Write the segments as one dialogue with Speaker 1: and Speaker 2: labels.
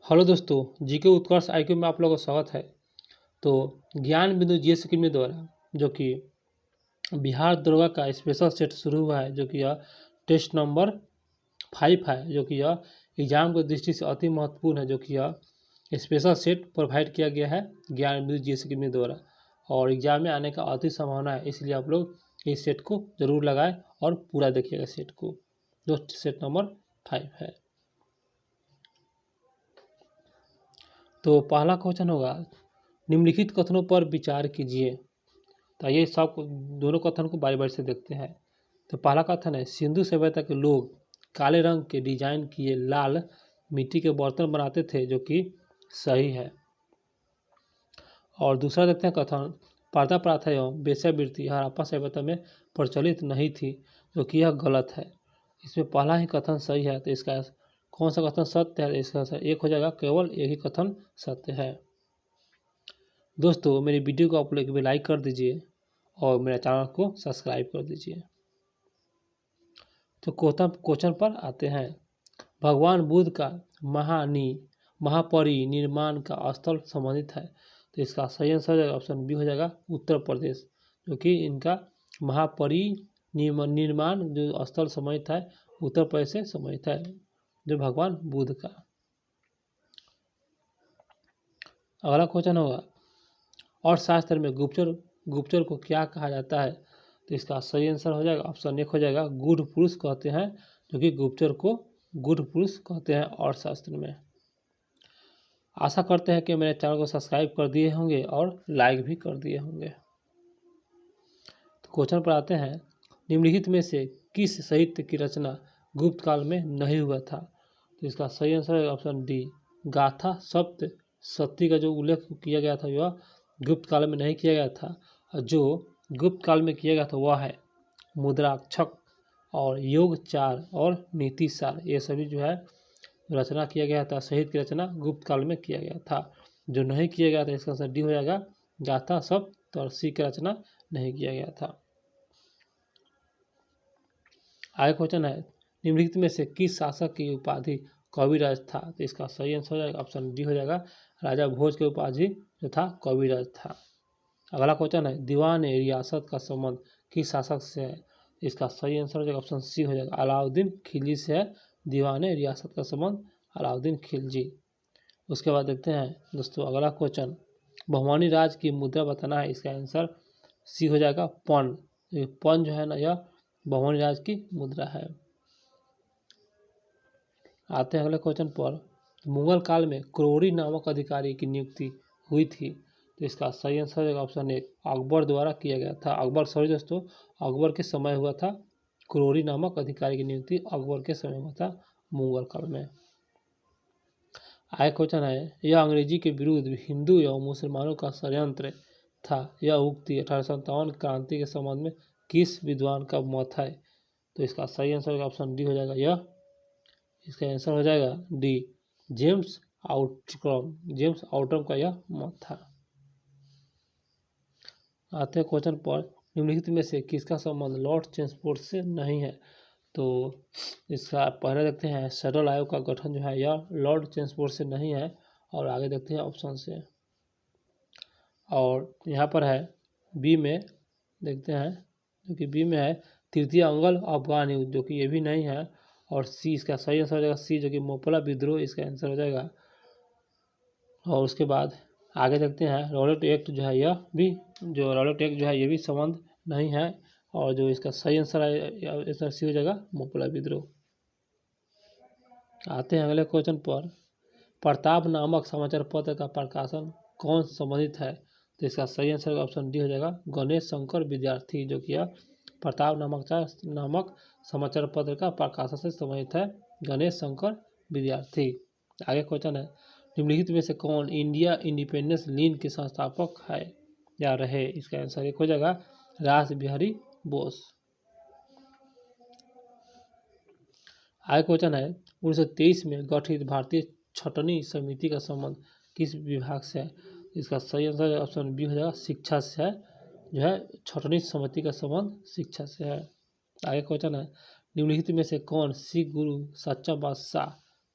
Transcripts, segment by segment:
Speaker 1: Hello दोस्तों, GK उत्कर्ष IQ में आप लोगों का स्वागत है। तो ज्ञान बिंदु जीएस अकेडमी द्वारा जो कि बिहार दरोगा का स्पेशल सेट शुरू हुआ है, जो कि यह टेस्ट नंबर 5 है, जो कि यह एग्जाम की दृष्टि से अति महत्वपूर्ण है, जो कि यह स्पेशल सेट प्रोवाइड किया गया है ज्ञान बिंदु जीएस अकेडमी द्वारा और एग्जाम में आने का अति संभावना है। इसलिए आप लोग इस सेट को जरूर लगाएं और पूरा देखिएगा सेट को, जो सेट नंबर 5 है। तो पहला क्वेश्चन होगा, निम्नलिखित कथनों पर विचार कीजिए। तो ये सब दोनों कथन को बारी बारी से देखते हैं। तो पहला कथन है, सिंधु सभ्यता के लोग काले रंग के डिजाइन किए लाल मिट्टी के बर्तन बनाते थे, जो कि सही है। और दूसरा देखते हैं कथन, पर्दा प्रथा एवं वेश्यावृत्ति हड़प्पा सभ्यता में प्रचलित नहीं थी, जो कि यह गलत है। इसमें पहला ही कथन सही है, तो इसका कौन सा कथन सत्य है? इसका एक हो जाएगा, केवल एक ही कथन सत्य है। दोस्तों, मेरी वीडियो को आप लोग लाइक कर दीजिए और मेरे चैनल को सब्सक्राइब कर दीजिए। तो क्वेश्चन पर आते हैं, भगवान बुद्ध का महापरिनिर्वाण का स्थल संबंधित है। तो इसका सही आंसर हो जाएगा ऑप्शन बी हो जाएगा, उत्तर प्रदेश, जो कि इनका महापरिनिर्वाण जो स्थल संबंधित है उत्तर प्रदेश से संबंधित है, जो भगवान बुद्ध का। अगला क्वेश्चन होगा, और शास्त्र में गुप्तचर को क्या कहा जाता है? तो इसका सही आंसर हो जाएगा ऑप्शन एक हो जाएगा, गूढ़ पुरुष कहते हैं, जो कि गुप्तचर को गूढ़ पुरुष कहते हैं और शास्त्र में। आशा करते हैं कि मेरे चैनल को सब्सक्राइब कर दिए होंगे और लाइक भी कर दिए होंगे। तो क्वेश्चन पर आते हैं, निम्नलिखित में से किस साहित्य की रचना गुप्त काल में नहीं हुआ था? तो इसका सही आंसर है ऑप्शन डी, गाथा सप्त सती का जो उल्लेख किया गया था वह गुप्त काल में नहीं किया गया था। जो गुप्त काल में किया गया था वह है मुद्राक्षक और योगचार और नीतिसार। ये सभी जो है रचना किया गया था, साहित्य की रचना गुप्त काल में किया गया था। जो नहीं किया गया था इसका आंसर डी हो जाएगा, गाथा सप्त और सी की रचना नहीं किया गया था। आगे क्वेश्चन है, निम्नलिखित में से किस शासक की उपाधि कविराज था? तो इसका सही आंसर हो जाएगा ऑप्शन डी हो जाएगा, राजा भोज की उपाधि जो था कविराज था। अगला क्वेश्चन है, दीवान ए रियासत का संबंध किस शासक से है? इसका सही आंसर हो जाएगा ऑप्शन सी हो जाएगा, अलाउद्दीन खिलजी से है दीवान ए रियासत का संबंध, अलाउद्दीन खिलजी। उसके बाद देखते हैं दोस्तों अगला क्वेश्चन, भवानी राज की मुद्रा बताना है। इसका आंसर सी हो जाएगा, पन। पन जो है ना, यह भवानी राज की मुद्रा है। आते हैं अगले क्वेश्चन पर, मुगल काल में क्रोरी नामक अधिकारी की नियुक्ति हुई थी। तो इसका सही आंसर है ऑप्शन एक, अकबर द्वारा किया गया था। अकबर के समय हुआ था क्रोरी नामक अधिकारी की नियुक्ति, अकबर के समय हुआ था मुगल काल में। आगे क्वेश्चन है, यह अंग्रेजी के विरुद्ध हिंदू एवं मुसलमानों का षड्यंत्र था। यह उक्ति 1857 क्रांति के संबंध में किस विद्वान का मत है? तो इसका सही आंसर ऑप्शन डी हो जाएगा, इसका आंसर हो जाएगा डी, जेम्स आउटरम का यह मत था। आते हैं क्वेश्चन पर, निम्नलिखित में से किसका संबंध लॉर्ड चेम्सफोर्ड से नहीं है? तो इसका पहले देखते हैं, शेड्यूल आयोग का गठन जो है यह लॉर्ड चेम्सफोर्ड से नहीं है। और आगे देखते हैं ऑप्शन से, और यहाँ पर है बी में देखते हैं, जो कि बी में है तृतीय अंगल अफगान युद्ध, जो कि ये भी नहीं है। और सी इसका सही आंसर हो जाएगा सी, जो कि मोपला विद्रोह इसका आंसर हो जाएगा। और उसके बाद आगे देखते हैं, रॉलेट एक्ट जो है यह भी, जो रॉलेट एक्ट जो है ये भी संबंध नहीं है। और जो इसका सही आंसर है इसका सी हो जाएगा, मोपला विद्रोह। आते हैं अगले क्वेश्चन पर, प्रताप नामक समाचार पत्र का प्रकाशन कौन संबंधित है? तो इसका सही आंसर ऑप्शन डी हो जाएगा, गणेश शंकर विद्यार्थी, जो कि प्रताप नामक समाचार पत्र का प्रकाशन से संबंधित है, गणेश शंकर विद्यार्थी। आगे क्वेश्चन है, निम्नलिखित में से कौन इंडिया इंडिपेंडेंस लीग के संस्थापक है या रहे? इसका आंसर एक हो जाएगा, रास बिहारी बोस। आगे क्वेश्चन है, 1923 में गठित भारतीय छटनी समिति का संबंध किस विभाग से है? इसका सही आंसर ऑप्शन बी हो जाएगा, शिक्षा से है, जो है छटनी समिति का संबंध शिक्षा से है। आगे क्वेश्चन है, निम्नलिखित में से कौन सिख गुरु सच्चा बादशाह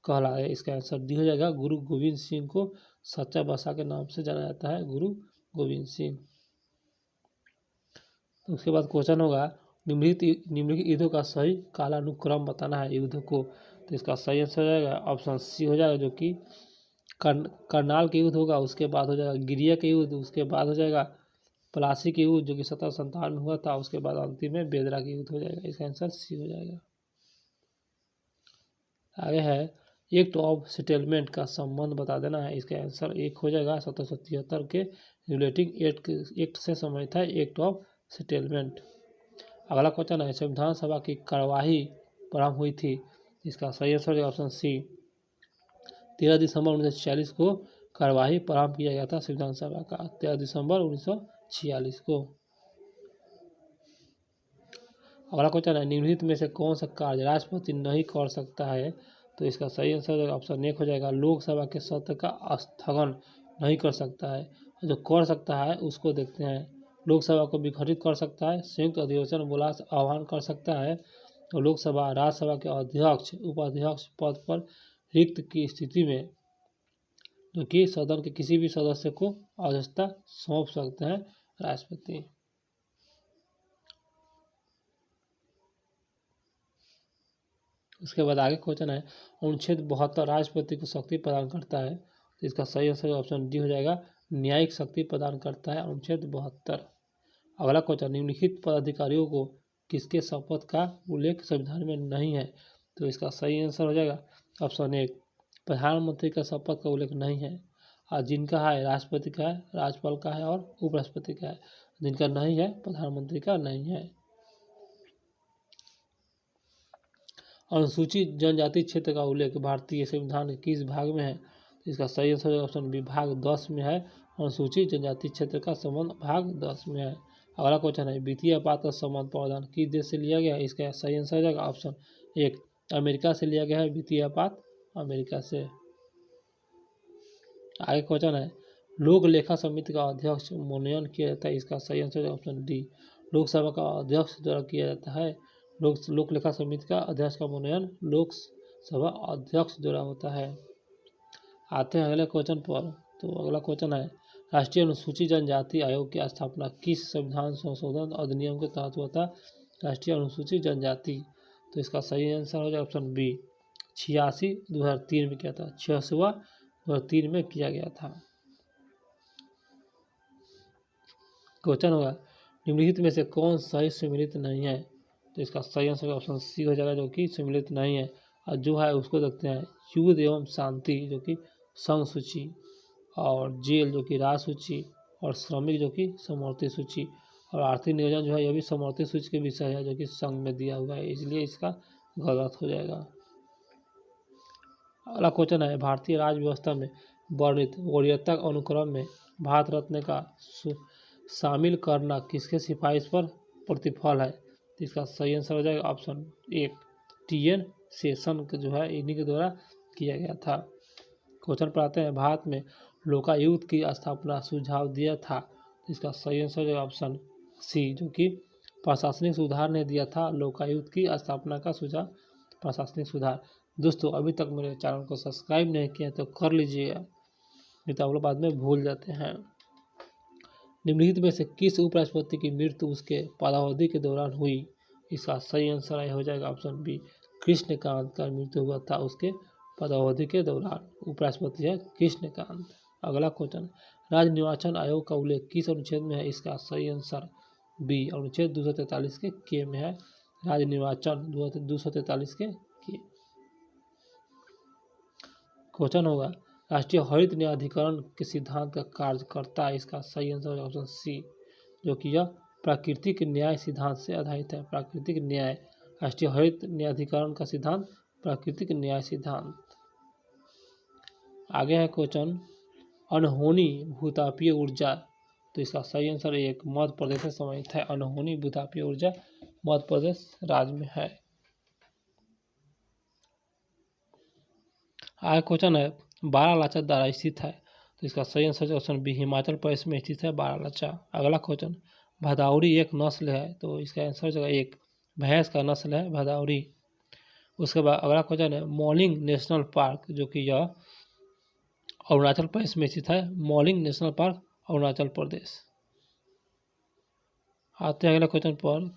Speaker 1: कहलाए। इसका आंसर डी हो जाएगा। गुरु गोविंद सिंह को सच्चा बादशाह के नाम से जाना जाता है, गुरु गोविंद सिंह। उसके बाद क्वेश्चन होगा निम्नलिखित युद्धों का सही कालानुक्रम बताना है युद्ध को। तो इसका सही आंसर हो जाएगा ऑप्शन सी हो जाएगा, जो कि करनाल के युद्ध होगा, उसके बाद हो जाएगा गिरिया के युद्ध, उसके बाद हो जाएगा प्लासी के युद्ध जो कि 1757 में हुआ था, उसके बाद अंतिम में बेदरा के युद्ध हो जाएगा। इसका आंसर सी हो जाएगा। आगे है एक्ट ऑफ सेटलमेंट का संबंध बता देना है। इसका आंसर एक हो जाएगा 1773 के रिलेटिंग एक्ट से संबंधित है एक्ट ऑफ सेटलमेंट। अगला क्वेश्चन है संविधान सभा की कार्यवाही प्रारंभ हुई थी। इसका सही आंसर है ऑप्शन सी 13 दिसंबर 1946 को कार्यवाही प्रारंभ किया गया था संविधान सभा का, 13 दिसंबर 1946 को। अगला क्वेश्चन है निम्नलिखित में से कौन सा कार्य राष्ट्रपति नहीं कर सकता है। तो इसका सही आंसर ऑप्शन एक हो जाएगा लोकसभा के सत्र का स्थगन नहीं कर सकता है। जो कर सकता है उसको देखते हैं। लोकसभा को विघटित कर सकता है, संयुक्त अधिवेशन बुला आह्वान कर सकता है, तो लोकसभा राज्यसभा के अध्यक्ष उपाध्यक्ष पद पर रिक्त की स्थिति में जो कि सदन के किसी भी सदस्य को अध्यक्षता सौंप सकते हैं राष्ट्रपति। उसके बाद आगे क्वेश्चन है अनुच्छेद 72 राष्ट्रपति को शक्ति प्रदान करता है। तो इसका सही आंसर ऑप्शन डी हो जाएगा न्यायिक शक्ति प्रदान करता है अनुच्छेद 72। अगला क्वेश्चन निम्नलिखित पदाधिकारियों को किसके शपथ का उल्लेख संविधान में नहीं है। तो इसका सही आंसर हो जाएगा ऑप्शन एक प्रधानमंत्री का शपथ का उल्लेख नहीं है, और जिनका है राष्ट्रपति का है, राज्यपाल का है और उपराष्ट्रपति का है। जिनका नहीं है प्रधानमंत्री का नहीं है। अनुसूचित जनजाति क्षेत्र का उल्लेख भारतीय संविधान के किस भाग में है। तो इसका सही आंसर ऑप्शन बी भाग 10 में है। अनुसूचित जनजाति क्षेत्र का संबंध भाग 10 में है। अगला क्वेश्चन है वित्तीय आपात का संबंध प्रावधान किस देश से लिया गया है। इसका सही आंसर हो जाएगा ऑप्शन एक अमेरिका से लिया गया है वित्तीय आपात अमेरिका से। आगे क्वेश्चन है लोक लेखा समिति का अध्यक्ष मनोनयन किया जाता है। इसका सही आंसर ऑप्शन डी लोकसभा का अध्यक्ष द्वारा किया जाता है। लोक लेखा समिति का अध्यक्ष का मनोनयन लोकसभा अध्यक्ष द्वारा होता है। आते हैं अगले क्वेश्चन पर। तो अगला क्वेश्चन है राष्ट्रीय अनुसूचित जनजाति आयोग की स्थापना किस संविधान संशोधन अधिनियम के तहत हुआ था। राष्ट्रीय अनुसूचित जनजाति, तो इसका सही आंसर हो जाए ऑप्शन बी 86 2003 में किया था। 86वां 2003 में किया गया था। क्वेश्चन होगा निम्नलिखित में से कौन सही सम्मिलित नहीं है। तो इसका सही आंसर ऑप्शन सी हो जाएगा जो कि सम्मिलित नहीं है। और जो है उसको देखते हैं युद्ध एवं शांति जो कि संघ सूची, और जेल जो कि राज सूची, और श्रमिक जो कि समवर्ती सूची, और आर्थिक नियोजन जो है यह भी समवर्ती सूची के विषय है जो कि संघ में दिया हुआ है, इसलिए इसका गलत हो जाएगा। अगला क्वेश्चन है भारतीय राज्य व्यवस्था में वर्णित वरीयता अनुक्रम में भारत रत्न का शामिल करना किसके सिफारिश पर प्रतिफल है। तो इसका सही आंसर हो जाएगा ऑप्शन एक TN सेशन जो है इन्हीं के द्वारा किया गया था। क्वेश्चन पर आते हैं भारत में लोकायुक्त की स्थापना सुझाव दिया था। तो इसका सही आंसर है ऑप्शन सी जो कि प्रशासनिक सुधार ने दिया था लोकायुक्त की स्थापना का सुझाव प्रशासनिक सुधार। दोस्तों अभी तक मेरे चैनल को सब्सक्राइब नहीं किया तो कर लीजिएगा, नहीं तो आप लोग बाद में भूल जाते हैं। निम्नलिखित में से किस उपराष्ट्रपति की मृत्यु उसके पदावधि के दौरान हुई। इसका सही आंसर हो जाएगा ऑप्शन बी कृष्णकांत का मृत्यु हुआ था उसके पदावधि के दौरान। उपराष्ट्रपति है कृष्णकांत। अगला क्वेश्चन राज्य निर्वाचन आयोग का उल्लेख किस अनुच्छेद में है। इसका सही आंसर बी अनुच्छेद 243 के में है। राज्य निर्वाचन 243 के। क्वेश्चन होगा राष्ट्रीय हरित न्यायाधिकरण के सिद्धांत का कार्य करता है। इसका सही आंसर है ऑप्शन सी जो कि यह प्राकृतिक न्याय सिद्धांत से आधारित है। प्राकृतिक न्याय राष्ट्रीय हरित न्यायाधिकरण का सिद्धांत प्राकृतिक न्याय सिद्धांत। आगे है क्वेश्चन अनहोनी भूतापीय ऊर्जा। तो इसका सही आंसर एक मध्य प्रदेश से संबंधित है। अनहोनी भूतापीय ऊर्जा मध्य प्रदेश राज्य में है। आगे क्वेश्चन है बारालाचा द्वारा स्थित है। तो इसका सही answer option B Himachal Pradesh में स्थित है बारालाचा। अगला क्वेश्चन भदावरी एक नस्ल है। तो इसका आंसर जो एक भैंस का नस्ल है भदावरी। उसके बाद अगला क्वेश्चन है मॉलिंग नेशनल पार्क, जो कि यह अरुणाचल प्रदेश में स्थित है। Mouling national park Arunachal Pradesh. आते हैं अगला क्वेश्चन पर।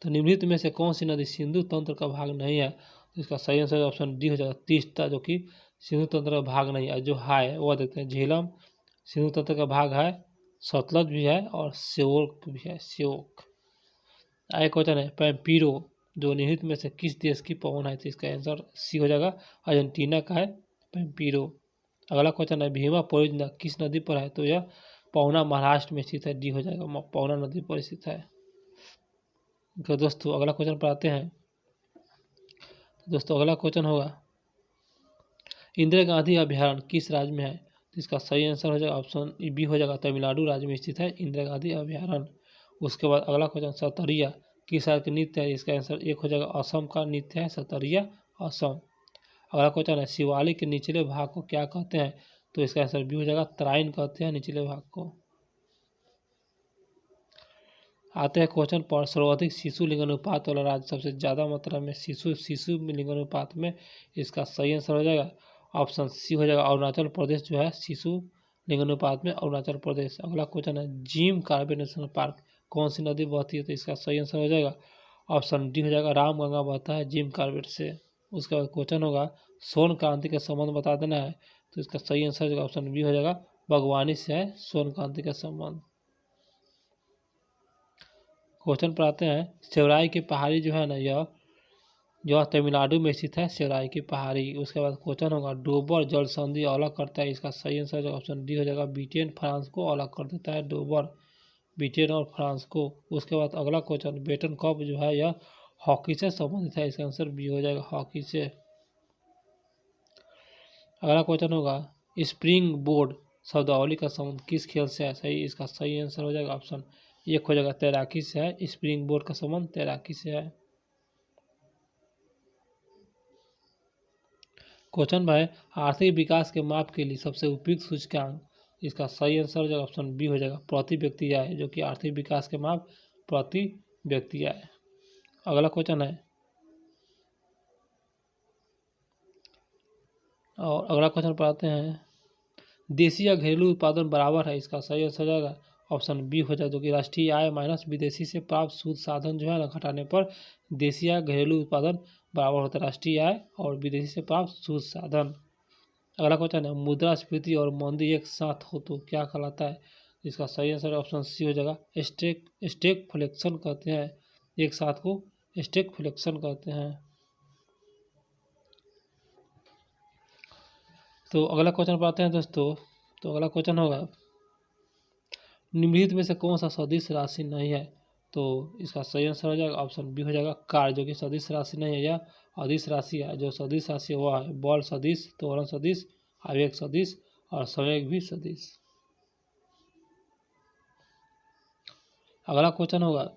Speaker 1: तो निम्नलिखित में से कौन सी नदी सिंधु तंत्र का भाग नहीं है? तो इसका सही आंसर ऑप्शन डी हो जाएगा तीस्ता, जो कि सिंधु तंत्र का भाग नहीं है। जो है वो देखते हैं झेलम सिंधु तंत्र का भाग है, सतलज भी है और श्योक भी है, श्योक। आगे क्वेश्चन है पैम्पीरो जो निम्नलिखित में से किस देश की पवन है? तो इसका आंसर सी हो जाएगा, अर्जेंटीना का है पैम्पीरो। अगला क्वेश्चन है भीमा परियोजना किस नदी पर है? तो यह पवना महाराष्ट्र में स्थित है, डी हो जाएगा, पवना नदी पर स्थित है। तो दोस्तों अगला क्वेश्चन पर आते हैं। दोस्तों अगला क्वेश्चन होगा इंदिरा गांधी अभ्यारण्य किस राज्य में है? तो इसका सही आंसर हो जाएगा ऑप्शन बी हो जाएगा, तमिलनाडु राज्य में स्थित है इंदिरा गांधी अभ्यारण्य। उसके बाद अगला क्वेश्चन सतरिया किस राज्य का नृत्य है? इसका आंसर एक हो जाएगा, असम का नृत्य है सतरिया, असम। अगला क्वेश्चन है शिवालिक के निचले भाग को क्या कहते हैं? तो इसका आंसर बी हो जाएगा, तराइन कहते हैं निचले भाग को। आते हैं क्वेश्चन पर सर्वाधिक शिशु लिंगानुपात वाला राज्य, सबसे ज़्यादा मात्रा में शिशु लिंगानुपात में, इसका सही आंसर हो जाएगा ऑप्शन सी हो जाएगा, अरुणाचल प्रदेश जो है शिशु लिंगानुपात में अरुणाचल प्रदेश। अगला क्वेश्चन है जिम कार्बेट नेशनल पार्क कौन सी नदी बहती है? तो इसका सही आंसर हो जाएगा ऑप्शन डी हो जाएगा, रामगंगा बहता है जिम कार्बेट से। उसके बाद क्वेश्चन होगा स्वर्ण क्रांति का संबंध बता देना है। तो इसका सही आंसर हो जाएगा ऑप्शन बी हो जाएगा, बागवानी से है स्वर्ण क्रांति का संबंध। क्वेश्चन पर आते हैं सेवराई की पहाड़ी जो है ना यह तमिलनाडु में स्थित है, सेवराई की पहाड़ी। उसके बाद क्वेश्चन होगा डोबर जल संधि अलग करता है? इसका सही आंसर ऑप्शन डी हो जाएगा, ब्रिटेन फ्रांस को अलग कर देता है डोबर, ब्रिटेन और फ्रांस को। उसके बाद अगला क्वेश्चन बेटन कप जो है यह हॉकी से संबंधित है, इसका आंसर बी हो जाएगा, हॉकी से। अगला क्वेश्चन होगा स्प्रिंग बोर्ड शब्दावली का संबंध किस खेल से है? सही, इसका सही आंसर हो जाएगा ऑप्शन एक हो जाएगा, तैराकी से है, स्प्रिंग बोर्ड का संबंध तैराकी से है। क्वेश्चन है आर्थिक विकास के माप के लिए सबसे उपयुक्त सूचकांक, इसका सही आंसर हो जाएगा ऑप्शन बी हो जाएगा, प्रति व्यक्ति आय, जो कि आर्थिक विकास के माप प्रति व्यक्ति आय। अगला क्वेश्चन है और अगला क्वेश्चन पर आते हैं देशी या घरेलू उत्पादन बराबर है? इसका सही आंसर हो जाएगा ऑप्शन बी हो जाएगा, जो कि राष्ट्रीय आय माइनस विदेशी से प्राप्त शुद्ध साधन जो है ना घटाने पर देशी या घरेलू उत्पादन बराबर होता है राष्ट्रीय आय और विदेशी से प्राप्त शुद्ध साधन। अगला क्वेश्चन है मुद्रास्फीति और मंदी एक साथ हो तो क्या कहलाता है? इसका सही आंसर ऑप्शन सी हो जाएगा, स्टैगफ्लेशन कहते हैं, एक साथ को स्टैगफ्लेशन कहते हैं। तो अगला क्वेश्चन पर आते हैं दोस्तों। तो अगला क्वेश्चन होगा निम्नलिखित में से कौन सा सदिश राशि नहीं है? तो इसका सही आंसर हो जाएगा ऑप्शन बी हो जाएगा, कार, जो कि सदिश राशि नहीं है, यह अदिश राशि है। जो सदिश राशि हुआ है बल सदिश, त्वरण सदिश, आवेग सदिश और संवेग भी सदिश। अगला क्वेश्चन होगा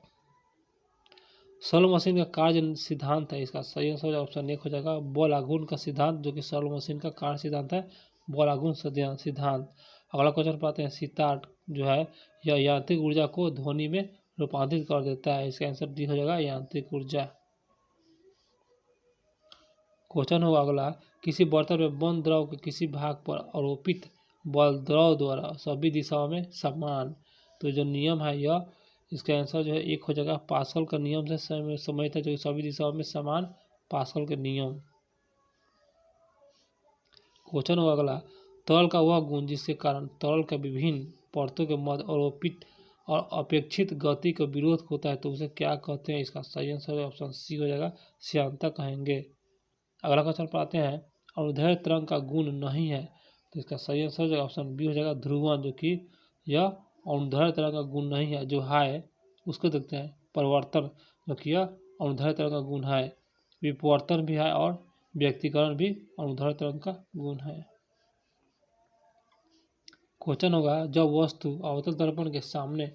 Speaker 1: सरल मशीन का कार्य सिद्धांत है? इसका सही आंसर ऑप्शन एक हो जाएगा, बल आघूर्ण का सिद्धांत, जो कि सरल मशीन का कार्य सिद्धांत है, बल आघूर्ण सिद्धांत। अगला क्वेश्चन पाते हैं सितार जो है यह यांत्रिक ऊर्जा को ध्वनि में रूपांतरित कर देता है? इसका आंसर डी हो जाएगा, यांत्रिक ऊर्जा। क्वेश्चन होगा अगला किसी बर्तन में बंद द्रव के किसी भाग पर आरोपित बल द्रव द्वारा सभी दिशाओं में समान, तो जो नियम है यह, इसका आंसर जो है एक हो जाएगा, पास्कल का नियम से संबंधित है, जो सभी दिशाओं में समान पास्कल के नियम। क्वेश्चन होगा अगला तरल का वह गुण जिसके कारण तरल के विभिन्न परतों के मध्य आरोपित और अपेक्षित गति का विरोध होता है, तो उसे क्या कहते हैं? इसका सही आंसर ऑप्शन सी हो जाएगा, श्यानता कहेंगे। अगला क्वेश्चन पर आते हैं अनुदैर्ध्य तरंग का गुण नहीं है? तो इसका सही आंसर हो जाएगा ऑप्शन बी हो जाएगा, ध्रुवण, जो कि यह अनुदैर्ध्य तरंग का गुण नहीं है। जो है उसको देखते हैं परिवर्तन, जो कि यह अनुदैर्ध्य तरंग का गुण है, विपवर्तन भी है और व्यक्तिकरण भी अनुदैर्ध्य तरंग का गुण है। क्वेश्चन होगा जब वस्तु अवतल दर्पण के सामने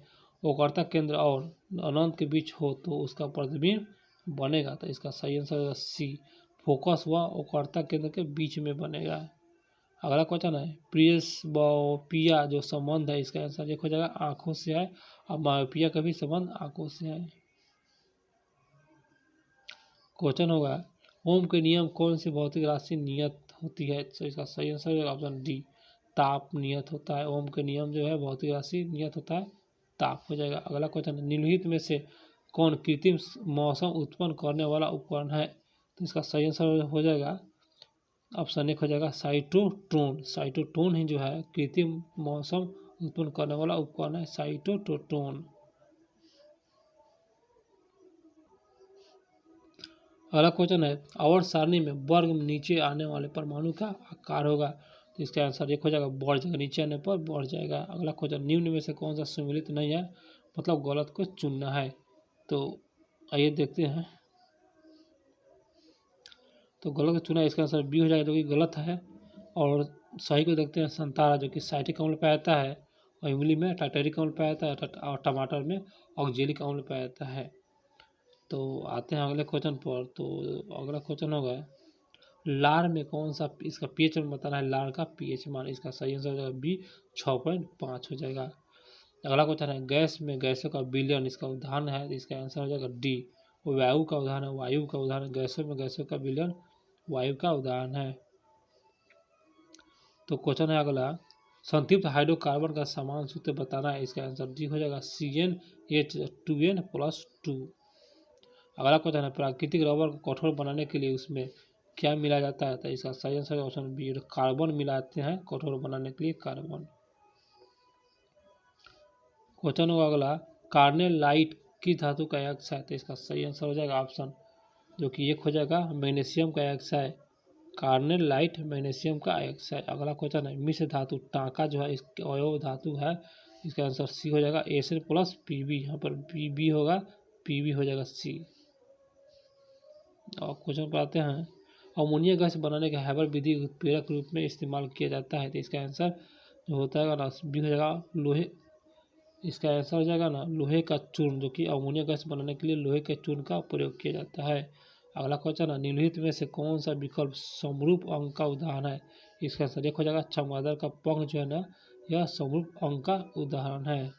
Speaker 1: वक्रता केंद्र और अनंत के बीच हो तो उसका प्रतिबिंब बनेगा? तो इसका सही आंसर होगा सी, फोकस व वक्रता केंद्र के बीच में बनेगा। अगला क्वेश्चन है प्रियसबायोपिया जो संबंध है, इसका आंसर एक हो जाएगा, आंखों से है, और मायोपिया का भी संबंध आंखों से है। क्वेश्चन होगा ओम के नियम कौन सी भौतिक राशि नियत होती है? तो इसका सही आंसर है ऑप्शन डी, ताप नियत होता है। ओम के नियम जो है भौतिक राशि नियत होता है, ताप हो जाएगा। अगला क्वेश्चन, निम्नलिखित में से कौन कृत्रिम मौसम उत्पन्न करने वाला उपकरण है? तो इसका सही आंसर हो जाएगा ऑप्शन एक हो जाएगा साइटोट्रोन। साइटोट्रोन ही जो है कृत्रिम मौसम उत्पन्न करने वाला उपकरण है, साइटोट्रोन। अगला क्वेश्चन है, आवर्त सारणी में वर्ग में नीचे आने वाले परमाणु का आकार होगा? तो इसका आंसर एक हो जाएगा बढ़ जाएगा, नीचे आने पर बढ़ जाएगा। अगला क्वेश्चन, निम्न में से कौन सा सम्मिलित नहीं है, मतलब गलत को चुनना है। तो आइए देखते हैं। तो गलत को चुना, इसका आंसर बी हो जाएगा जो कि गलत है। और सही को देखते हैं, संतरा जो कि साइट्रिक अम्ल पाया जाता है, और इमली में टार्टरिक अम्ल पाया जाता है, और टमाटर में ऑक्जेलिक अम्ल पाया जाता है। तो आते हैं अगले क्वेश्चन पर। तो अगला क्वेश्चन होगा, लार में कौन सा, इसका पीएच मान बताना है, लार का पीएच मान। इसका सही आंसर हो जाएगा बी, 6.5 हो जाएगा। अगला क्वेश्चन है, गैस में गैसों का विलयन इसका उदाहरण है, तो इसका आंसर हो जाएगा डी, वायु का उदाहरण है, वायु का उदाहरण। गैसों में गैसों का विलयन वायु का उदाहरण है। तो क्वेश्चन है अगला, संतृप्त हाइड्रोकार्बन का समान सूत्र बताना है, इसका आंसर डी हो जाएगा CnH2n+2। अगला क्वेश्चन है, प्राकृतिक रबर को कठोर बनाने के लिए उसमें क्या मिलाया जाता है? तो इसका सही आंसर ऑप्शन बी, कार्बन मिलाते हैं कठोर बनाने के लिए, कार्बन। क्वेश्चन होगा अगला, कार्नेलाइट किस धातु का अयस्क है? तो इसका सही आंसर हो जाएगा ऑप्शन जो कि एक हो जाएगा मैग्नीशियम का अयस्क है, कार्नेलाइट मैग्नीशियम का अयस्क है। अगला क्वेश्चन है, मिश्र धातु टांका जो है इसके अवयव धातु है, इसका आंसर सी हो जाएगा Sn+Pb। यहाँ पर Pb होगा, Pb हो जाएगा सी। और क्वेश्चन पर आते हैं, अमोनिया गैस बनाने के हैबर विधि उत्प्रेरक रूप में इस्तेमाल किया जाता है, तो इसका आंसर जो होता है ना बी हो जाएगा लोहे। इसका आंसर हो जाएगा ना लोहे का चूर्ण, जो कि अमोनिया गैस बनाने के लिए लोहे के चूर्ण का प्रयोग किया जाता है। अगला क्वेश्चन है, निम्नलिखित में से कौन सा विकल्प समरूप अंक का उदाहरण है? इसका आंसर एक हो जाएगा चमगादड़ का पंख जो है ना, यह समरूप अंक का उदाहरण है।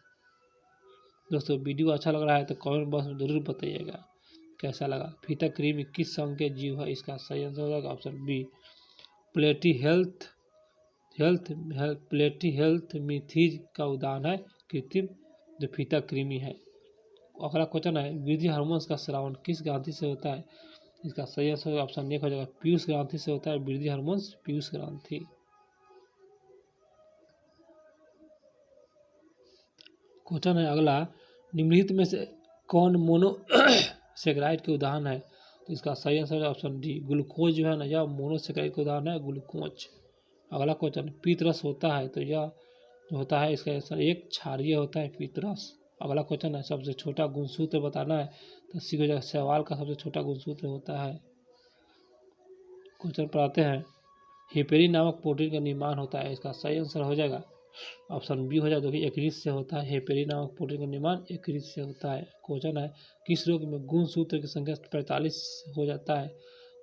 Speaker 1: दोस्तों वीडियो अच्छा लग रहा है तो कमेंट बॉक्स में जरूर बताइएगा कैसा लगा। फीता कृमि किस संघ के जीव है? इसका सही आंसर हो जाएगा ऑप्शन बी, प्लेटीहेल्मिंथीज का उदाहरण है कृत्रिम जो फीता कृमि है। अगला क्वेश्चन है, वृद्धि हार्मोन्स का स्रावन किस ग्रंथि से होता है? इसका सही आंसर ऑप्शन एक हो जाएगा पीयूष ग्रंथि से होता है, वृद्धि हार्मोन्स पीयूष ग्रंथि। क्वेश्चन है अगला, निम्नलिखित में से कौन मोनोसेकेराइड के उदाहरण है? तो इसका सही आंसर है ऑप्शन डी, ग्लूकोज जो है ना, यह मोनोसेकेराइड का उदाहरण है, ग्लूकोज। अगला क्वेश्चन, पीतरस होता है, तो यह जो होता है इसका आंसर एक क्षारीय होता है, पीतरस। अगला क्वेश्चन है, सबसे छोटा गुणसूत्र बताना है, तो सी हो जाएगा शैवाल का सबसे छोटा गुणसूत्र होता है। क्वेश्चन पर आते हैं, हेपेरिन नामक प्रोटीन का निर्माण होता है, इसका सही आंसर हो जाएगा ऑप्शन बी हो जाएगा, जो कि एक्रिस से होता है। हेपेरिन नामक प्रोटीन का निर्माण एक्रिस से होता है। क्वेश्चन है, किस रोग में गुणसूत्र की संख्या 45 हो जाता है?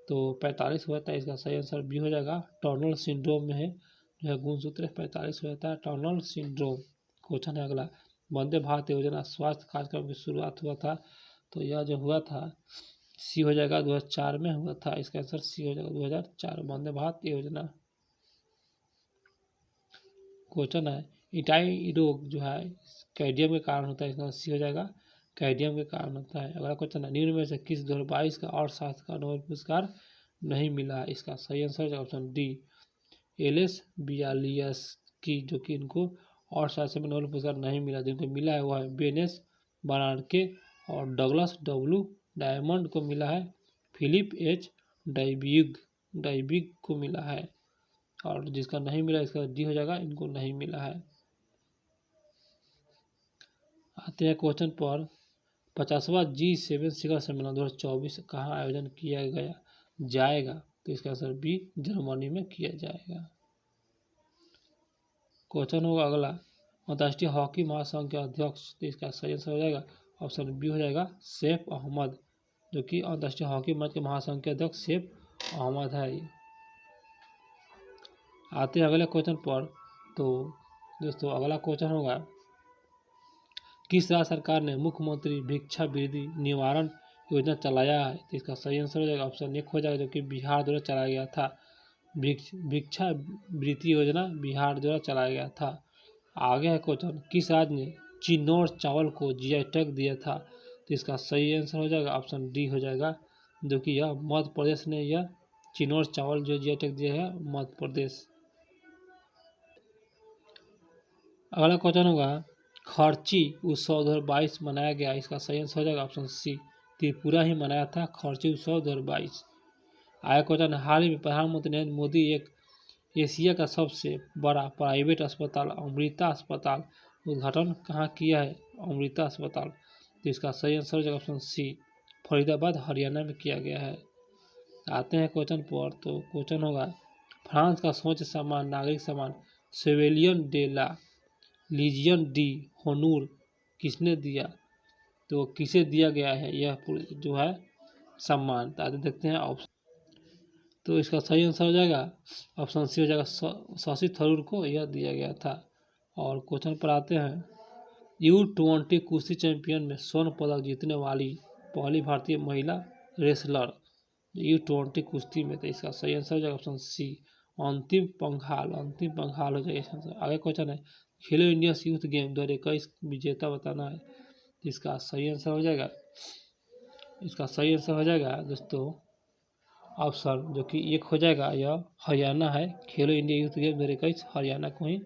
Speaker 1: तो 45 हो जाता है, इसका सही आंसर बी हो जाएगा, टर्नल सिंड्रोम में है जो है गुणसूत्र 45 हो जाता है, टर्नल सिंड्रोम। क्वेश्चन है अगला, वंदे भारत योजना स्वास्थ्य कार्यक्रम की शुरुआत हुआ था, तो यह जो हुआ था सी हो जाएगा 2004 में हुआ था, इसका आंसर सी हो जाएगा 2004, वंदे भारत योजना। क्वेश्चन है, इटाई रोग जो है कैडियम के कारण होता है, इसका सी हो जाएगा कैडियम के कारण होता है। अगला क्वेश्चन है, निम्न में से किस 2022 का अर्थशास्त्र का नोबेल पुरस्कार नहीं मिला? इसका सही आंसर है ऑप्शन डी, एलेस बियालियस की, जो कि इनको अर्थशास्त्र में नोबेल पुरस्कार नहीं मिला। जिनको मिला है वो है बेनेस बनार्के और डगलस डब्ल्यू डायमंड को मिला है, फिलिप एच डाइबिग को मिला है, और जिसका नहीं मिला इसका डी हो जाएगा, इनको नहीं मिला है। आते हैं क्वेश्चन पर, 50वां G7 शिखर सम्मेलन 2024 कहाँ आयोजन किया जाएगा? तो इसका आंसर बी, जर्मनी में किया जाएगा। क्वेश्चन होगा अगला, अंतर्राष्ट्रीय हॉकी महासंघ के अध्यक्ष, तो इसका सही आंसर हो जाएगा ऑप्शन बी हो जाएगा सैफ अहमद, जो कि अंतर्राष्ट्रीय हॉकी महासंघ के अध्यक्ष सैफ अहमद है। आते हैं अगले क्वेश्चन पर। तो दोस्तों अगला क्वेश्चन होगा, किस राज्य सरकार ने मुख्यमंत्री भिक्षा वृद्धि निवारण योजना चलाया है? तो इसका सही आंसर हो जाएगा ऑप्शन 1 हो जाएगा, जो कि बिहार द्वारा चलाया गया था। भिक्षा वृत्ति योजना बिहार द्वारा चलाया गया था। आगे है क्वेश्चन, किस राज्य ने चिन्नौर चावल को जीआई टैग दिया था? तो इसका सही आंसर हो जाएगा ऑप्शन डी हो जाएगा, जो कि यह मध्य प्रदेश ने यह चिन्नौर चावल जो जीआई टैग दिया है मध्य प्रदेश। अगला क्वेश्चन होगा, खर्ची उत्सव 2022 मनाया गया, इसका सही आंसर हो जाएगा ऑप्शन सी, त्रिपुरा ही मनाया था खर्ची उत्सव 2022। आया क्वेश्चन, हाल ही में प्रधानमंत्री नरेंद्र मोदी एक एशिया का सबसे बड़ा प्राइवेट अस्पताल अमृता अस्पताल उद्घाटन कहाँ किया है? अमृता अस्पताल। तो इसका सही आंसर हो जाएगा ऑप्शन सी, फरीदाबाद हरियाणा में किया गया है। आते हैं क्वेश्चन पर, तो क्वेश्चन होगा, फ्रांस का सर्वोच्च सम्मान नागरिक सम्मान सेवेलियन डे ला लीजियन डी होनूर किसने दिया? तो किसे दिया गया है यह जो है सम्मान? तो आगे देखते हैं ऑप्शन। तो इसका सही आंसर हो जाएगा ऑप्शन सी हो जाएगा, शशि थरूर को यह दिया गया था। और क्वेश्चन पर आते हैं, U20 कुश्ती चैंपियन में स्वर्ण पदक जीतने वाली पहली भारतीय महिला रेसलर U20 कुश्ती में। तो इसका सही आंसर हो जाएगा ऑप्शन सी, अंतिम पंघाल हो जाएगा इसका आंसर। आगे क्वेश्चन है, खेलो इंडिया यूथ गेम 2021 विजेता बताना है। इसका सही आंसर हो जाएगा, दोस्तों ऑप्शन जो कि 1 हो जाएगा, यह हरियाणा है। खेलो इंडिया यूथ गेम 2021 हरियाणा को ही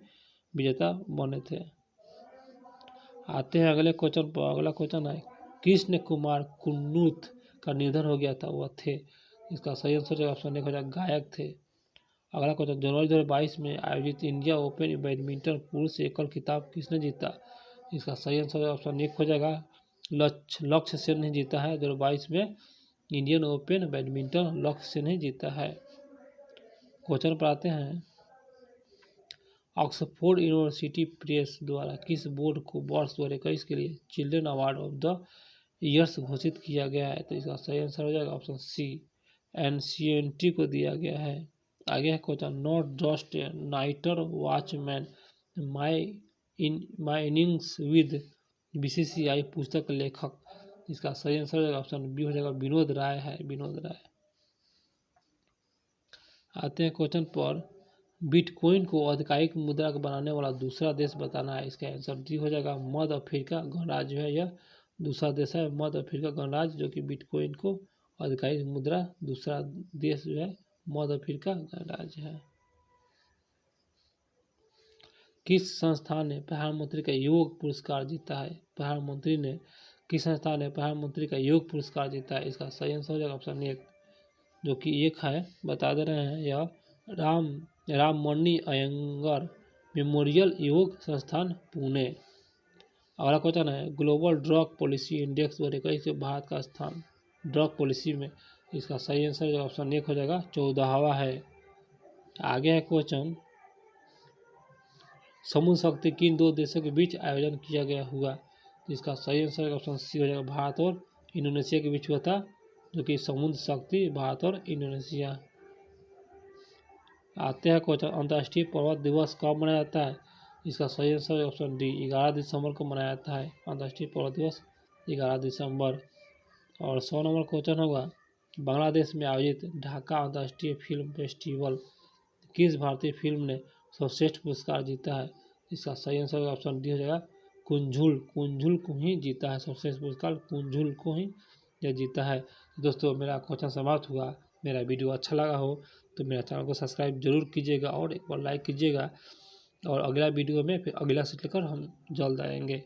Speaker 1: विजेता बने थे। आते हैं अगले क्वेश्चन पर। अगला क्वेश्चन है, कृष्ण कुमार कुन्नूथ का निधन हो गया था, वह थे? इसका सही आंसर जो ऑप्शन 1 हो जाएगा, गायक थे। अगला क्वेश्चन, जनवरी 2022 में आयोजित इंडिया ओपन बैडमिंटन पुरुष एकल खिताब किसने जीता? इसका सही आंसर ऑप्शन 1 हो जाएगा, लक्ष्य सेन ने जीता है। 2022 में इंडियन ओपन बैडमिंटन लक्ष्य सेन ने जीता है। क्वेश्चन पर आते हैं, ऑक्सफोर्ड यूनिवर्सिटी प्रेस द्वारा किस बोर्ड को वर्ष 2021 के लिए children award of the years घोषित किया गया है? तो इसका सही आंसर हो जाएगा ऑप्शन सी, NCNT को दिया गया है। आगे है question, not just a night watchman my innings with BCCI पुस्तक लेखक। इसका सही आंसर हो जाएगा ऑप्शन बी हो जाएगा, विनोद राय है, विनोद राय। आते हैं क्वेश्चन पर, बिटकॉइन को आधिकारिक मुद्रा बनाने वाला दूसरा देश बताना है। इसका आंसर डी हो जाएगा, मध्य अफ्रीका गणराज्य है, यह दूसरा देश है मध्य अफ्रीका गणराज्य, जो कि बिटकॉइन को आधिकारिक मुद्रा दूसरा देश जो है मध्य अफ्रीका गणराज्य है। किस संस्थान ने प्रधानमंत्री का योग पुरस्कार जीता है? प्रधानमंत्री ने किस संस्थान ने प्रधानमंत्री का योग पुरस्कार जीता है? इसका सही आंसर हो जाएगा ऑप्शन 1, जो कि 1 है, बता दे रहे हैं, यह राममणि अयंगर मेमोरियल योग संस्थान पुणे। अगला क्वेश्चन है, ग्लोबल ड्रग पॉलिसी इंडेक्स 2021 से भारत का स्थान ड्रग पॉलिसी में। इसका सही आंसर ऑप्शन 1 हो जाएगा, 14वां है। आगे है क्वेश्चन, समुद्र शक्ति किन 2 देशों के बीच आयोजन किया गया हुआ? इसका सही आंसर ऑप्शन सी हो जाएगा, भारत और इंडोनेशिया के बीच हुआ था, जो कि समुद्र शक्ति भारत और इंडोनेशिया। आते हैं क्वेश्चन, अंतर्राष्ट्रीय पर्वत दिवस कब मनाया जाता है? इसका सही आंसर ऑप्शन डी, 11 दिसंबर को मनाया जाता है अंतर्राष्ट्रीय पर्वत दिवस, 11 दिसंबर। और 100 नंबर क्वेश्चन होगा, बांग्लादेश में आयोजित ढाका अंतर्राष्ट्रीय फिल्म फेस्टिवल किस भारतीय फिल्म ने सर्वश्रेष्ठ पुरस्कार जीता है? इसका सही आंसर ऑप्शन डी हो जाएगा, कुंजुल को ही जीता है, सर्वश्रेष्ठ पुरस्कार कुंजुल को ही यह जीता है। दोस्तों मेरा क्वेश्चन समाप्त हुआ। मेरा वीडियो अच्छा लगा हो तो मेरा चैनल को सब्सक्राइब जरूर कीजिएगा और एक बार लाइक कीजिएगा, और अगला वीडियो में फिर अगला से लेकर हम जल्द आएंगे।